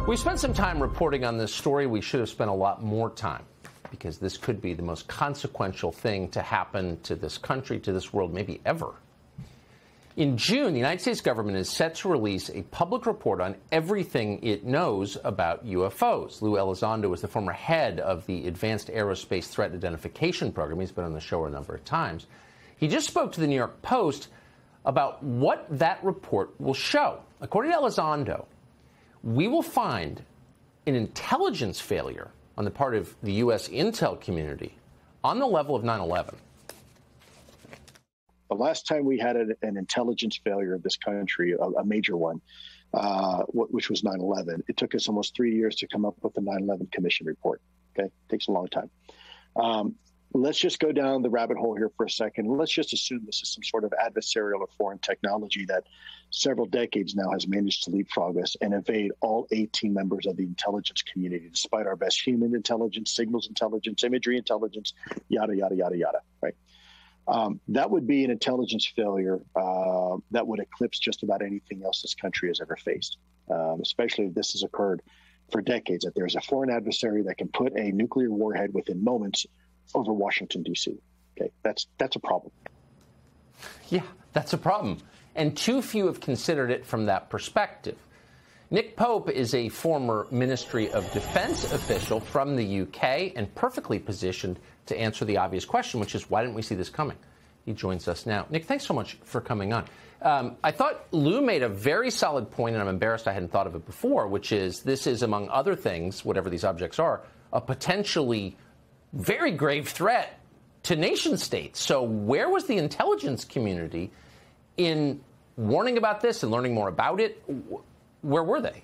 We spent some time reporting on this story. We should have spent a lot more time, because this could be the most consequential thing to happen to this country, to this world, maybe ever. In June, the United States government is set to release a public report on everything it knows about UFOs. Lou Elizondo is the former head of the Advanced Aerospace Threat Identification Program. He's been on the show a number of times. He just spoke to the New York Post about what that report will show. According to Elizondo, we will find an intelligence failure on the part of the U.S. intel community on the level of 9/11. The last time we had an intelligence failure of this country, a major one, which was 9/11, it took us almost 3 years to come up with the 9/11 Commission report. Okay, it takes a long time. Let's just go down the rabbit hole here for a second. Let's just assume this is some sort of adversarial or foreign technology that several decades now has managed to leapfrog us and evade all 18 members of the intelligence community, despite our best human intelligence, signals intelligence, imagery intelligence, yada, yada, yada, yada, right? That would be an intelligence failure that would eclipse just about anything else this country has ever faced, especially if this has occurred for decades, that there's a foreign adversary that can put a nuclear warhead within moments over Washington, D.C. Okay, that's a problem. Yeah, that's a problem. And too few have considered it from that perspective. Nick Pope is a former Ministry of Defense official from the UK and perfectly positioned to answer the obvious question, which is, why didn't we see this coming? He joins us now. Nick, thanks so much for coming on. I thought Lou made a very solid point, and I'm embarrassed I hadn't thought of it before, which is this is, among other things, whatever these objects are, a potentially very grave threat to nation states. So where was the intelligence community in warning about this and learning more about it? Where were they?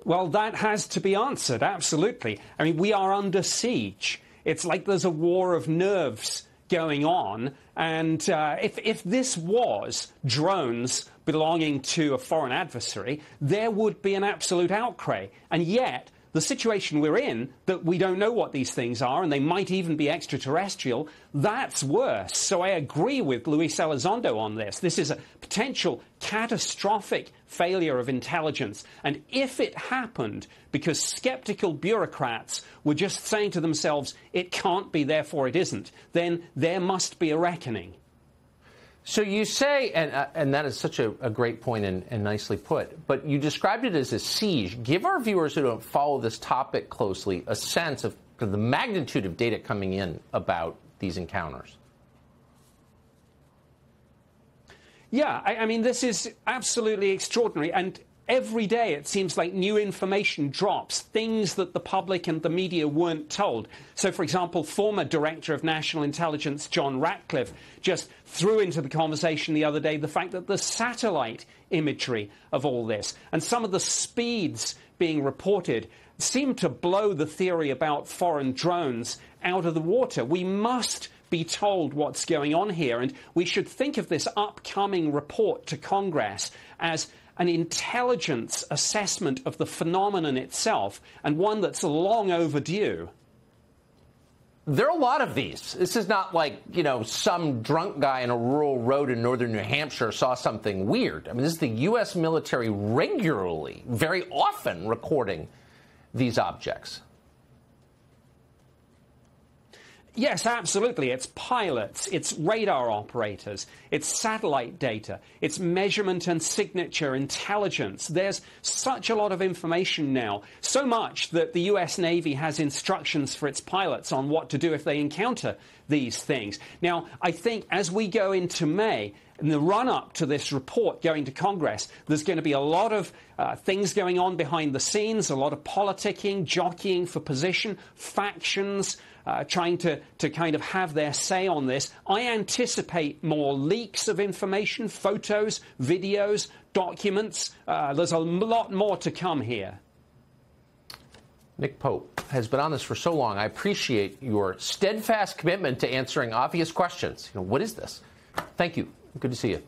Well, that has to be answered, absolutely. I mean, we are under siege. It's like there's a war of nerves going on. And if this was drones belonging to a foreign adversary, there would be an absolute outcry. And yet, the situation we're in, that we don't know what these things are, and they might even be extraterrestrial, that's worse. So I agree with Luis Elizondo on this. This is a potential catastrophic failure of intelligence. And if it happened because skeptical bureaucrats were just saying to themselves, it can't be, therefore it isn't, then there must be a reckoning. So you say, and that is such a great point and nicely put, but you described it as a siege. Give our viewers who don't follow this topic closely a sense of the magnitude of data coming in about these encounters. Yeah, I mean, this is absolutely extraordinary. And every day it seems like new information drops, things that the public and the media weren't told. So, for example, former Director of National Intelligence John Ratcliffe just threw into the conversation the other day the fact that the satellite imagery of all this and some of the speeds being reported seem to blow the theory about foreign drones out of the water. We must be told what's going on here, and we should think of this upcoming report to Congress as an intelligence assessment of the phenomenon itself, and one that's long overdue. There are a lot of these. This is not like, some drunk guy in a rural road in northern New Hampshire saw something weird. I mean, this is the U.S. military regularly, very often, recording these objects. Yes, absolutely. It's pilots, it's radar operators, it's satellite data, it's measurement and signature intelligence. There's such a lot of information now, so much that the US Navy has instructions for its pilots on what to do if they encounter these things. Now, I think as we go into May, in the run-up to this report going to Congress, there's going to be a lot of things going on behind the scenes, a lot of politicking, jockeying for position, factions, trying to kind of have their say on this. I anticipate more leaks of information, photos, videos, documents. There's a lot more to come here. Nick Pope has been on this for so long. I appreciate your steadfast commitment to answering obvious questions. What is this? Thank you. Good to see you.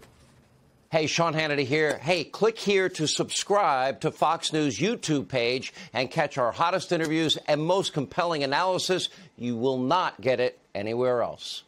Hey, Sean Hannity here. Hey, click here to subscribe to Fox News YouTube page and catch our hottest interviews and most compelling analysis. You will not get it anywhere else.